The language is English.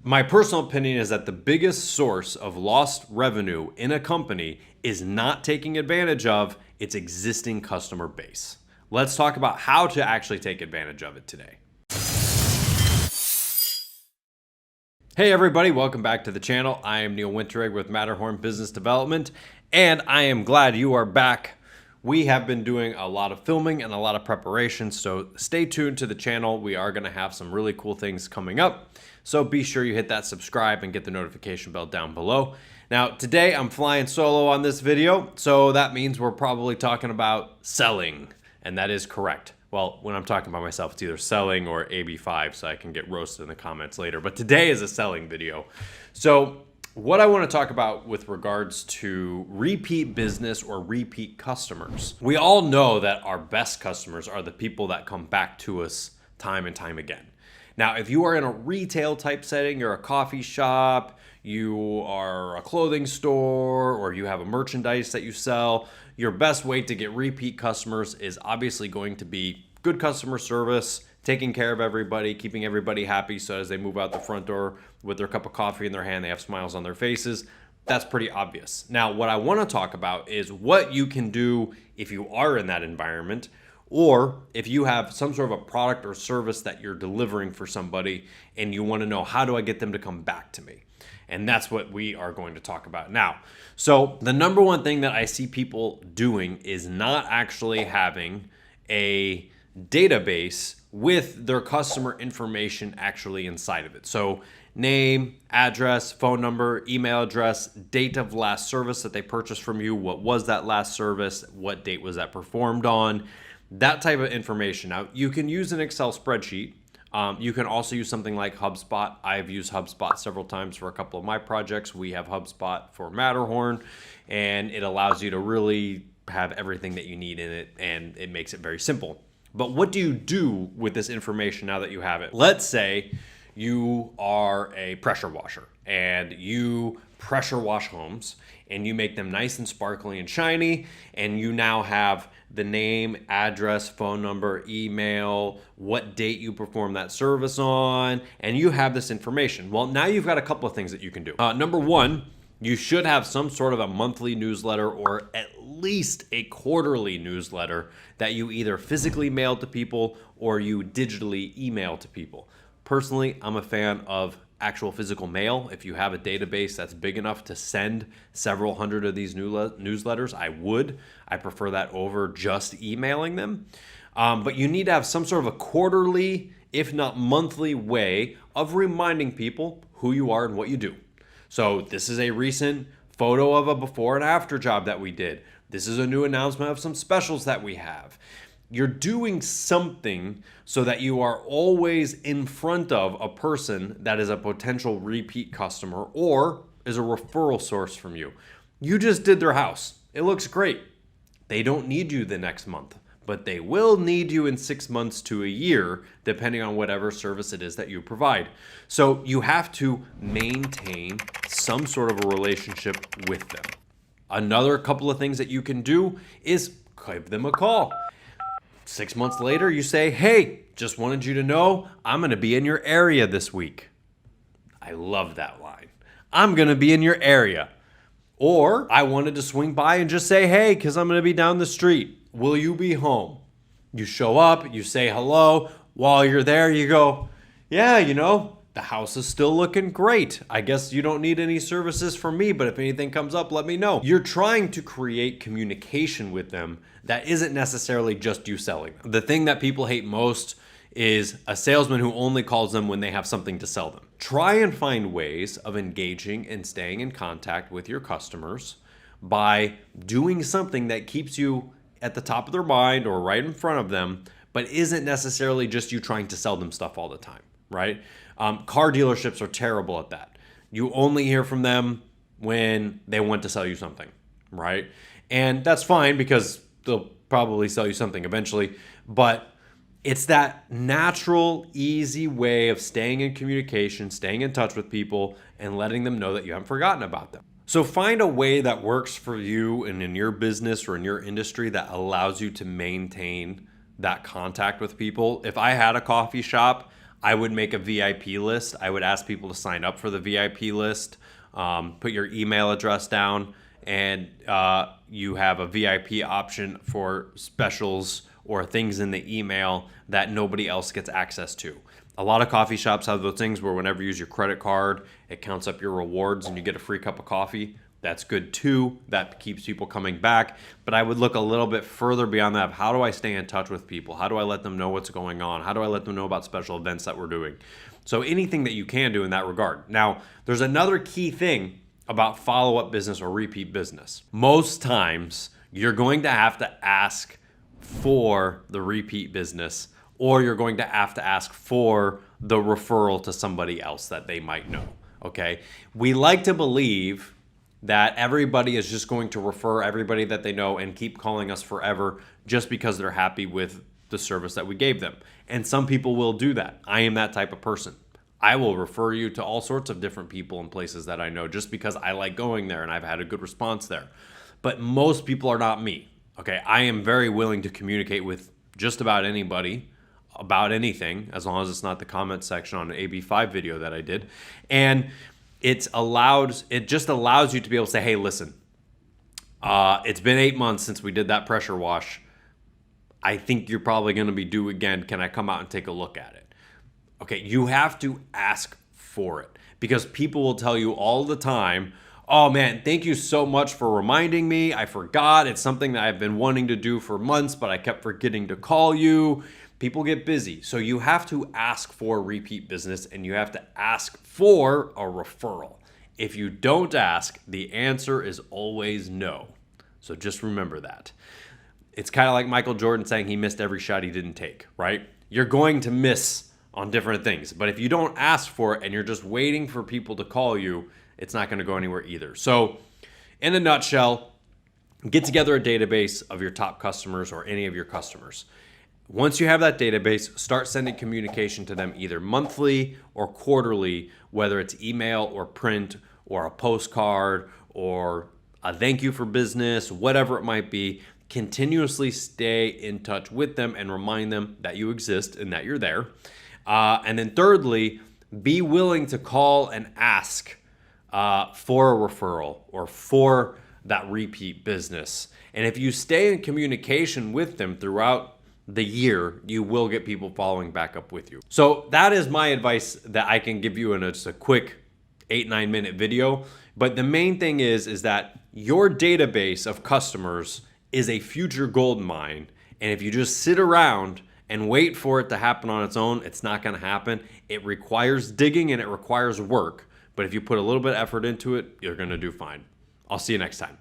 My personal opinion is that the biggest source of lost revenue in a company is not taking advantage of its existing customer base. Let's talk about how to actually take advantage of it today. Hey everybody, welcome back to the channel. I am Neil Winteregg with Matterhorn Business Development, and I am glad you are back. We have been doing a lot of filming and a lot of preparation, so stay tuned to the channel. We are going to have some really cool things coming up, so be sure you hit that subscribe and get the notification bell down below. Now, today I'm flying solo on this video, so that means we're probably talking about selling, and that is correct. Well, when I'm talking about myself, it's either selling or AB5, so I can get roasted in the comments later. But today is a selling video. So what I want to talk about with regards to repeat business or repeat customers. We all know that our best customers are the people that come back to us time and time again. Now, if you are in a retail type setting, you're a coffee shop, you are a clothing store, or you have a merchandise that you sell, your best way to get repeat customers is obviously going to be good customer service, taking care of everybody, keeping everybody happy, so as they move out the front door with their cup of coffee in their hand, they have smiles on their faces. That's pretty obvious. Now, what I want to talk about is what you can do if you are in that environment, or if you have some sort of a product or service that you're delivering for somebody and you want to know, how do I get them to come back to me? And that's what we are going to talk about now. So the number one thing that I see people doing is not actually having a database with their customer information actually inside of it. So name, address, phone number, email address, date of last service that they purchased from you, what was that last service, what date was that performed on, that type of information. Now, you can use an Excel spreadsheet. You can also use something like HubSpot. I've used HubSpot several times for a couple of my projects. We have HubSpot for Matterhorn, and it allows you to really have everything that you need in it, and it makes it very simple. But what do you do with this information now that you have it? Let's say you are a pressure washer and you pressure wash homes and you make them nice and sparkly and shiny, and you now have the name, address, phone number, email, what date you perform that service on, and you have this information. Well, now you've got a couple of things that you can do. Number one, you should have some sort of a monthly newsletter or at least a quarterly newsletter that you either physically mail to people or you digitally email to people. Personally, I'm a fan of actual physical mail. If you have a database that's big enough to send several hundred of these newsletters, I would. I prefer that over just emailing them. But you need to have some sort of a quarterly, if not monthly, way of reminding people who you are and what you do. So this is a recent photo of a before and after job that we did. This is a new announcement of some specials that we have. You're doing something so that you are always in front of a person that is a potential repeat customer or is a referral source from you. You just did their house. It looks great. They don't need you the next month, but they will need you in 6 months to a year, depending on whatever service it is that you provide. So you have to maintain some sort of a relationship with them. Another couple of things that you can do is give them a call. 6 months later, you say, hey, just wanted you to know I'm going to be in your area this week. I love that line. I'm going to be in your area. Or I wanted to swing by and just say, hey, because I'm going to be down the street. Will you be home? You show up, you say hello. While you're there, you go, yeah, the house is still looking great. I guess you don't need any services from me, but if anything comes up, let me know. You're trying to create communication with them that isn't necessarily just you selling them. The thing that people hate most is a salesman who only calls them when they have something to sell them. Try and find ways of engaging and staying in contact with your customers by doing something that keeps you at the top of their mind or right in front of them, but isn't necessarily just you trying to sell them stuff all the time, right? Car dealerships are terrible at that. You only hear from them when they want to sell you something, right? And that's fine because they'll probably sell you something eventually, but it's that natural, easy way of staying in communication, staying in touch with people, and letting them know that you haven't forgotten about them. So find a way that works for you and in your business or in your industry that allows you to maintain that contact with people. If I had a coffee shop, I would make a VIP list. I would ask people to sign up for the VIP list, put your email address down, and you have a VIP option for specials or things in the email that nobody else gets access to. A lot of coffee shops have those things where whenever you use your credit card, it counts up your rewards and you get a free cup of coffee. That's good too. That keeps people coming back. But I would look a little bit further beyond that. How do I stay in touch with people? How do I let them know what's going on? How do I let them know about special events that we're doing? So anything that you can do in that regard. Now, there's another key thing about follow-up business or repeat business. Most times, you're going to have to ask for the repeat business, or you're going to have to ask for the referral to somebody else that they might know, okay? We like to believe that everybody is just going to refer everybody that they know and keep calling us forever just because they're happy with the service that we gave them. And some people will do that. I am that type of person. I will refer you to all sorts of different people and places that I know just because I like going there and I've had a good response there. But most people are not me, okay? I am very willing to communicate with just about anybody about anything, as long as it's not the comment section on an AB5 video that I did. And it just allows you to be able to say, hey, listen, it's been 8 months since we did that pressure wash. I think you're probably going to be due again. Can I come out and take a look at it? Okay, you have to ask for it because people will tell you all the time, oh man, thank you so much for reminding me. I forgot. It's something that I've been wanting to do for months, but I kept forgetting to call you. People get busy. So you have to ask for repeat business and you have to ask for a referral. If you don't ask, the answer is always no. So just remember that. It's kind of like Michael Jordan saying he missed every shot he didn't take, right? You're going to miss on different things. But if you don't ask for it and you're just waiting for people to call you, it's not going to go anywhere either. So in a nutshell, get together a database of your top customers or any of your customers. Once you have that database, start sending communication to them either monthly or quarterly, whether it's email or print or a postcard or a thank you for business, whatever it might be. Continuously stay in touch with them and remind them that you exist and that you're there. And then thirdly, be willing to call and ask for a referral or for that repeat business. And if you stay in communication with them throughout the year, you will get people following back up with you. So that is my advice that I can give you in just a quick 8-9 minute video. But the main thing is that your database of customers is a future gold mine. And if you just sit around and wait for it to happen on its own, it's not going to happen. It requires digging and it requires work. But if you put a little bit of effort into it, you're going to do fine. I'll see you next time.